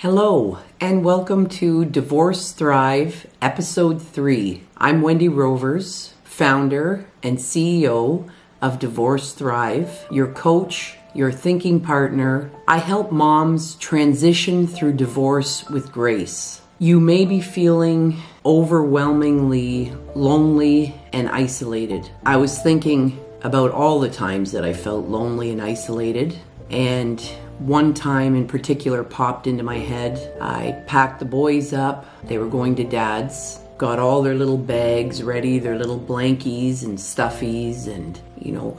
Hello, and welcome to Divorce Thrive, Episode 3. I'm Wendy Rovers, founder and CEO of Divorce Thrive, your coach, your thinking partner. I help moms transition through divorce with grace. You may be feeling overwhelmingly lonely and isolated. I was thinking about all the times that I felt lonely and isolated, and one time in particular popped into my head. I packed the boys up. They were going to Dad's. Got all their little bags ready, their little blankies and stuffies, and,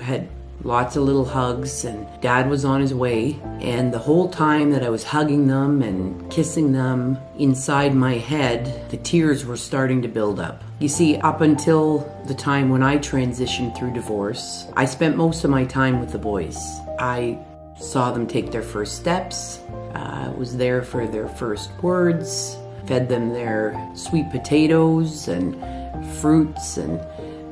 had lots of little hugs, and Dad was on his way. And the whole time that I was hugging them and kissing them, inside my head, the tears were starting to build up. You see, up until the time when I transitioned through divorce, I spent most of my time with the boys. I saw them take their first steps, was there for their first words, fed them their sweet potatoes and fruits and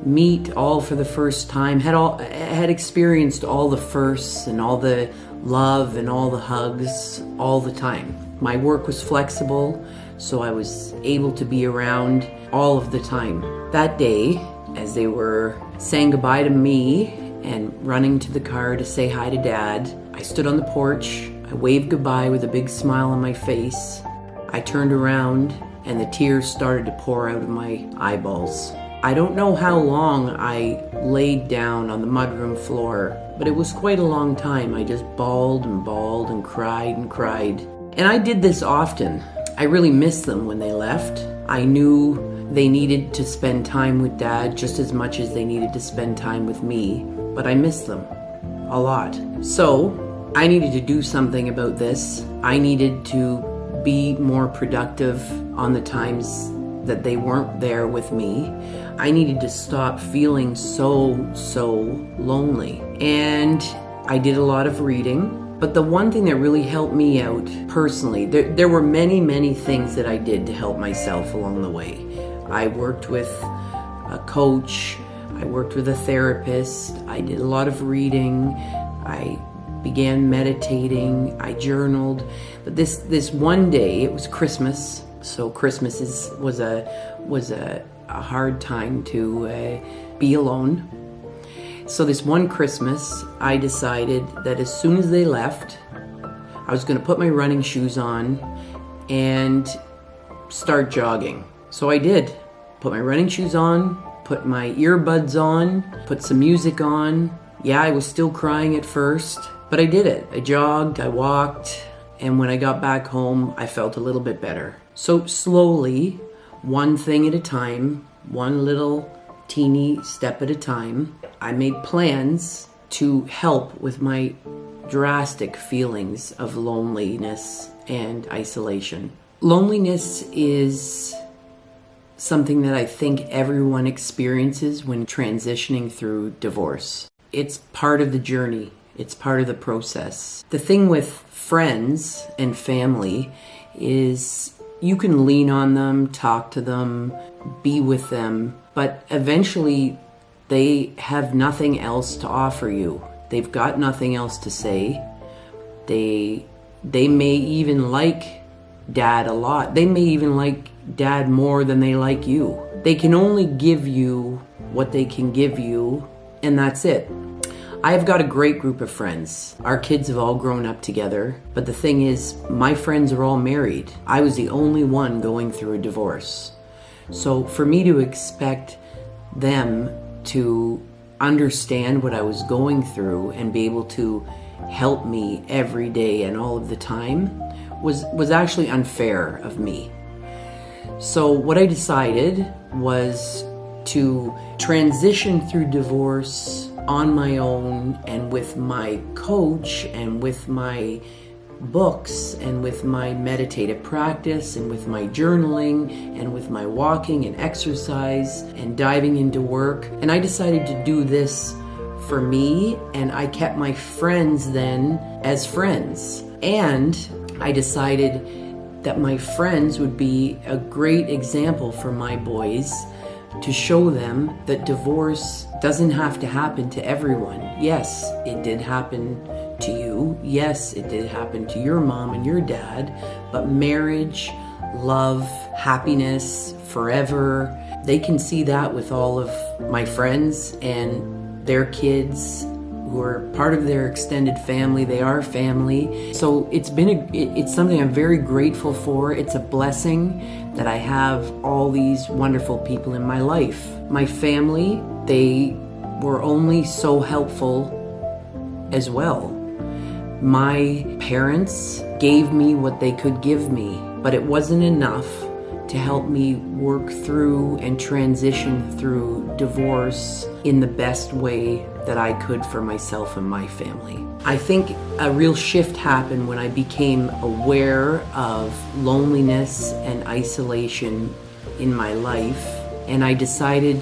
meat all for the first time, had experienced all the firsts and all the love and all the hugs all the time. My work was flexible, so I was able to be around all of the time. That day, as they were saying goodbye to me and running to the car to say hi to Dad, I stood on the porch. I waved goodbye with a big smile on my face. I turned around and the tears started to pour out of my eyeballs. I don't know how long I laid down on the mudroom floor, but it was quite a long time. I just bawled and cried and cried. And I did this often. I really missed them when they left. I knew they needed to spend time with Dad just as much as they needed to spend time with me, but I missed them a lot. So I needed to do something about this. I needed to be more productive on the times that they weren't there with me. I needed to stop feeling so lonely. And I did a lot of reading. But the one thing that really helped me out personally, there were many things that I did to help myself along the way. I worked with a coach. I worked with a therapist. I did a lot of reading. I began meditating. I journaled. But this one day, it was Christmas. So Christmas was a hard time to be alone. So this one Christmas, I decided that as soon as they left, I was going to put my running shoes on and start jogging. So I did. Put my running shoes on, put my earbuds on, put some music on. Yeah, I was still crying at first, but I did it. I jogged, I walked, and when I got back home, I felt a little bit better. So slowly, one thing at a time, one little teeny step at a time, I made plans to help with my drastic feelings of loneliness and isolation. Loneliness is something that I think everyone experiences when transitioning through divorce. It's part of the journey. It's part of the process. The thing with friends and family is you can lean on them, talk to them, be with them, but eventually they have nothing else to offer you. They've got nothing else to say. They may even like Dad a lot. They may even like Dad more than they like you. They can only give you what they can give you, and that's it. I've got a great group of friends. Our kids have all grown up together, but the thing is, my friends are all married. I was the only one going through a divorce. So for me to expect them to understand what I was going through and be able to help me every day and all of the time was actually unfair of me. So what I decided was to transition through divorce on my own and with my coach and with my books and with my meditative practice and with my journaling and with my walking and exercise and diving into work. And I decided to do this for me, and I kept my friends then as friends. And I decided that my friends would be a great example for my boys to show them that divorce doesn't have to happen to everyone. Yes, it did happen to you. Yes, it did happen to your mom and your dad, but marriage, love, happiness, forever, they can see that with all of my friends and their kids who are part of their extended family. They are family. So it's something I'm very grateful for. It's a blessing that I have all these wonderful people in my life. My family, they were only so helpful as well. My parents gave me what they could give me, but it wasn't enough to help me work through and transition through divorce in the best way that I could for myself and my family. I think a real shift happened when I became aware of loneliness and isolation in my life, and I decided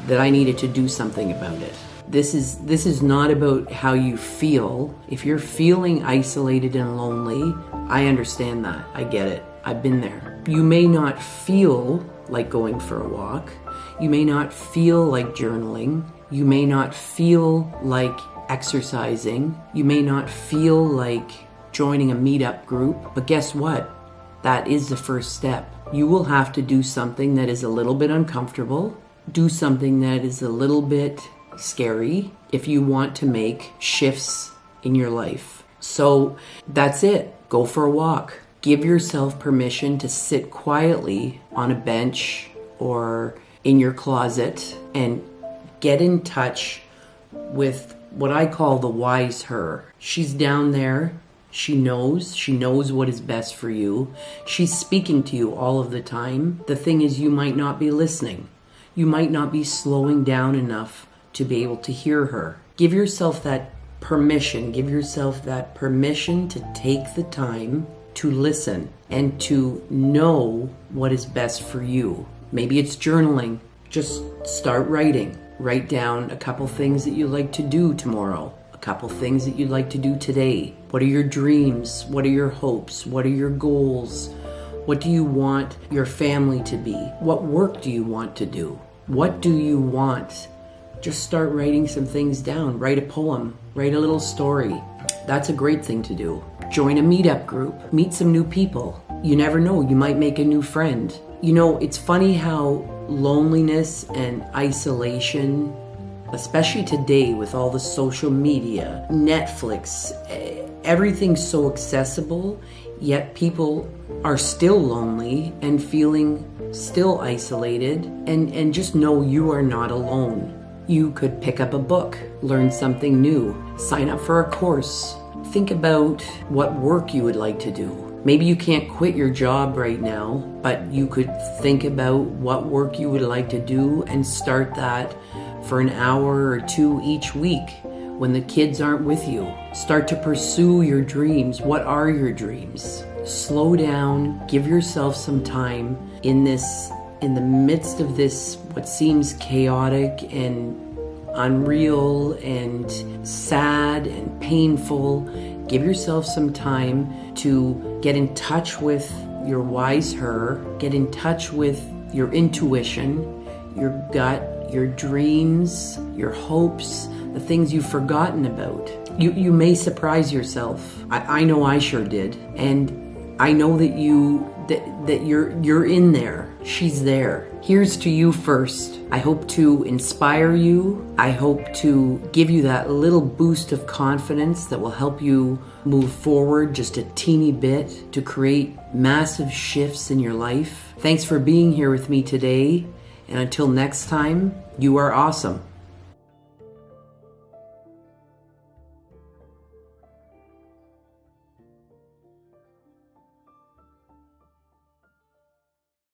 that I needed to do something about it. This is not about how you feel. If you're feeling isolated and lonely, I understand that. I get it. I've been there. You may not feel like going for a walk. You may not feel like journaling. You may not feel like exercising. You may not feel like joining a meetup group. But guess what? That is the first step. You will have to do something that is a little bit uncomfortable. Do something that is a little bit scary if you want to make shifts in your life. So that's it. Go for a walk. Give yourself permission to sit quietly on a bench or in your closet and get in touch with what I call the wise her. She's down there. She knows what is best for you. She's speaking to you all of the time. The thing is, you might not be listening. You might not be slowing down enough to be able to hear her. Give yourself that permission. Give yourself that permission to take the time to listen and to know what is best for you. Maybe it's journaling. Just start writing. Write down a couple things that you'd like to do tomorrow, a couple things that you'd like to do today. What are your dreams? What are your hopes? What are your goals? What do you want your family to be? What work do you want to do? What do you want? Just start writing some things down. Write a poem. Write a little story. That's a great thing to do. Join a meetup group. Meet some new people. You never know, you might make a new friend. You know, it's funny how loneliness and isolation, especially today with all the social media, Netflix, everything's so accessible, yet people are still lonely and feeling still isolated, and just know you are not alone. You could pick up a book, learn something new, sign up for a course. Think about what work you would like to do. Maybe you can't quit your job right now, but you could think about what work you would like to do and start that for an hour or two each week when the kids aren't with you. Start to pursue your dreams. What are your dreams? Slow down, give yourself some time in the midst of this, what seems chaotic and unreal and sad and painful. Give yourself some time to get in touch with your wise her, get in touch with your intuition, your gut, your dreams, your hopes, the things you've forgotten about. You may surprise yourself. I know I sure did. And I know that you're in there. She's there. Here's to you first. I hope to inspire you. I hope to give you that little boost of confidence that will help you move forward just a teeny bit to create massive shifts in your life. Thanks for being here with me today. And until next time, you are awesome.